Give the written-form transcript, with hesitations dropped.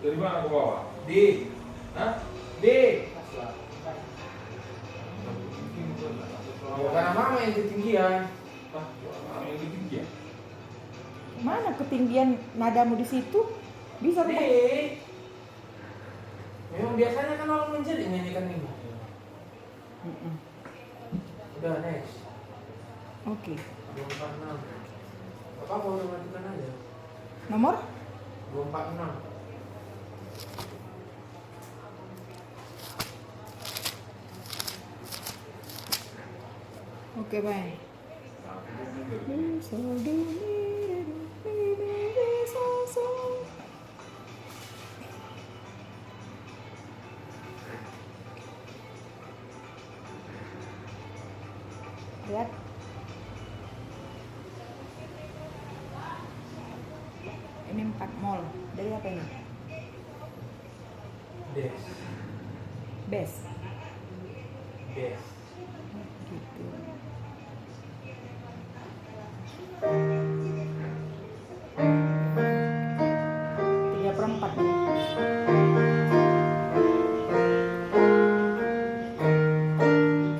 Dari mana ke bawah? D. Hah? D. Karena mama yang ketinggian. Hah? Mama yang ketinggian? Mana ketinggian nadamu di situ? Bisa D. rumah. Memang biasanya kan orang menjadi nyanyikan ini. Udah next. Oke. 246. Apa udah matikan aja? Nomor? 246. Oke, baik. Lihat. Ini 4 mol. Dari apa ini? Des. Bes. Des.